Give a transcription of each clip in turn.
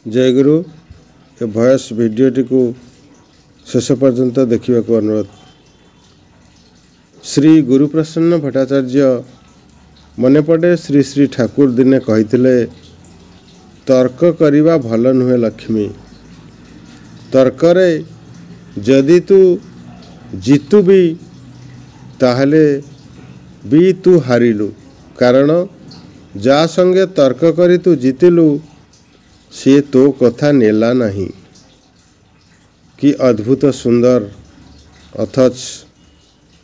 जय गुरु ए भॉइस भिडियोटी को शेष पर्यंत देखा अनुरोध। श्री गुरुप्रसन्न भट्टाचार्य मन पड़े श्री श्री ठाकुर दिने कही तर्क करिबा भल नुहे लक्ष्मी। तर्करे जदि तू जीतु भी ताहले भी तू हारिलु, कारण जा संगे तर्क करी तू जीतिलु सी तो कथा नेला नहीं। कि अद्भुत सुंदर अथच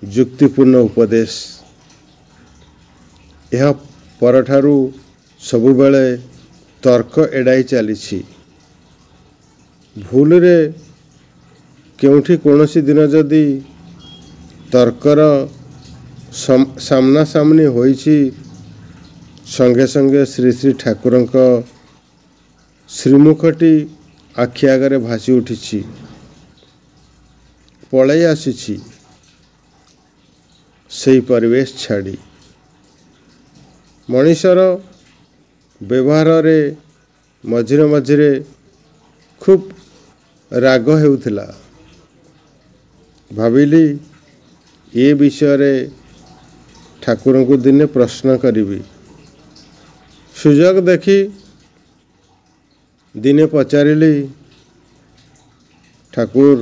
युक्तिपूर्ण उपदेश। यह परठारु सबुबेले तर्क एड़ाई चली। भूल रे केउठी कोनोसी दिन जदि तर्कर सामना सामनी होईची संगे संगे श्री श्री ठाकुरंक श्रीमुखटी आखि आगरे भासी उठी पलई आसी से परिवेश छाड़ी। मनीषर व्यवहार रे मझिरे मझिरे खूब राग हेउथिला। भाविली ये विषय रे ठाकुर को दिने प्रश्न करी। सुजोग देखी दिने पचारिली, ठाकुर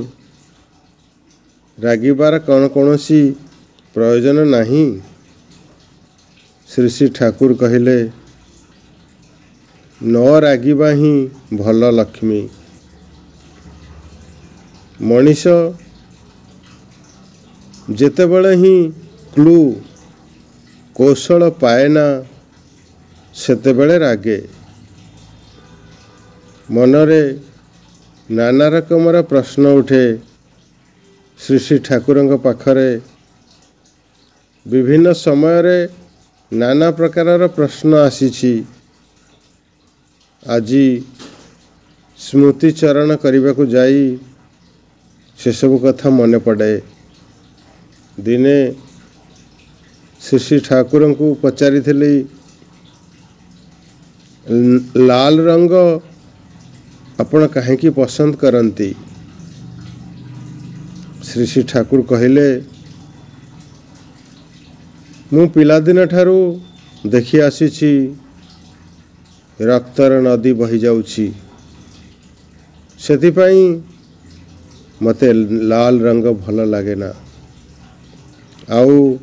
रागिबार कौन कौनसी प्रयोजन नहीं। श्री श्री ठाकुर कहिले न रागिबा ही भल लक्ष्मी। मनीष जेतेबेले ही क्लू कौशल पाएना सेतेबेले रागे। मनरे नाना रकमर प्रश्न उठे। श्री श्री ठाकुरंक पाखरे विभिन्न समय रे नाना प्रकारर प्रश्न आसीछि। आजी स्मृति चरण करने को जाई से सब कथा मन पड़े। दिने श्री श्री ठाकुर को पचारि थिली, लाल रंग आपण कहीं पसंद करती। श्री श्री ठाकुर कहिले मु पिलादिन ठारू देखि आसीछि रक्तर नदी बही जाउछि, सेथिपाई मते लाल रंग भल लागे ना। आउ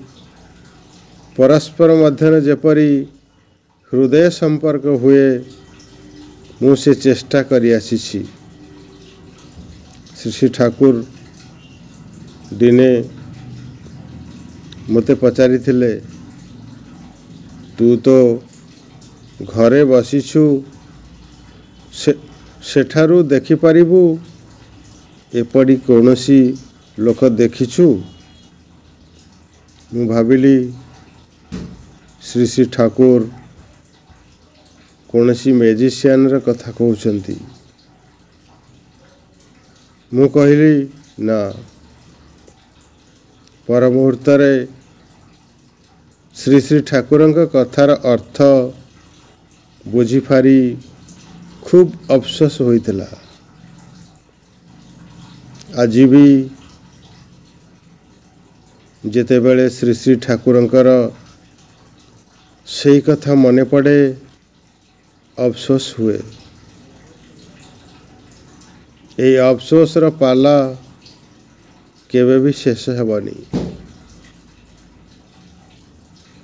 परस्पर मध्य जेपरी हृदय संपर्क हुए मु से चेष्टा करी आसीछि। श्री श्री ठाकुर दिने मते पचारि थिले, तू तो घरे बसीछु सेठारु देखि पारिबु एपड़ी कौनसी लोक देखिछु। मु भाविली श्री श्री ठाकुर कौनसी मेजिशियन र कथा कहउछंती। मु कहली ना। पर मुहूर्त रे श्री श्री ठाकुरंक कथार अर्थ बुझीपारी खूब अफसोस होइतिला। आज भी जेतेबेले श्री श्री ठाकुरंकर सही कथा मने पड़े अफसोस हुए। ये अफसोस र पाला केवे भी शेष हेबनी।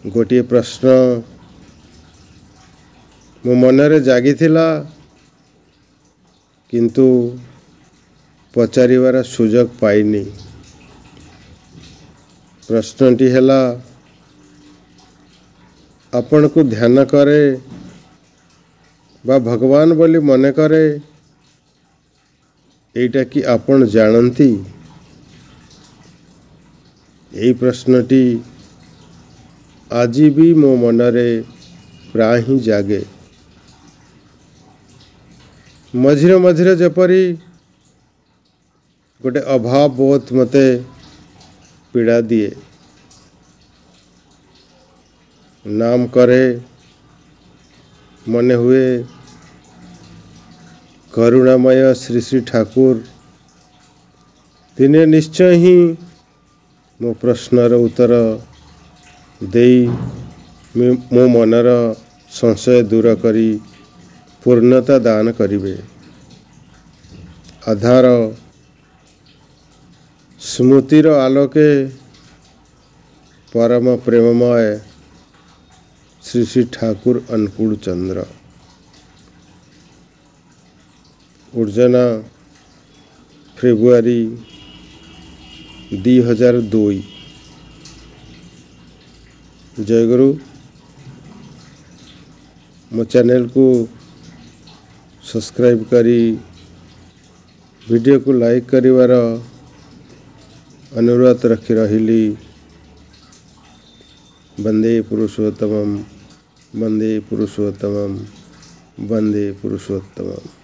गोटे प्रश्न मो मनरे जागिथिला, किंतु पचारिवार सुजोग पाइनी। प्रश्नटी हेला, आपण को ध्यान करे बा भगवान बोली मने करे एटा कि आपण जानती। यही प्रश्नटी आज भी मो मनरे प्राय ही जागे। मझिरे मझिरे जेपरी गोटे अभाव बोध मते पीड़ा दिए। नाम करे मने हुए करुणामय श्री श्री ठाकुर दिने निश्चय ही मो प्रश्नर उत्तर देई मो मनर संशय दूर करी पूर्णता दान करिवे। आधार स्मृतिर आलोके परम प्रेममय श्री श्री ठाकुर अन्नपूर्ण चंद्र। उर्जना फेब्रुआरी 2002। जय गुरु। मो चैनल को सब्सक्राइब करी वीडियो को लाइक करिवार अनुरोध रखी रहिली। वंदे पुरुषोत्तमम वंदे पुरुषोत्तमम वंदे पुरुषोत्तमम।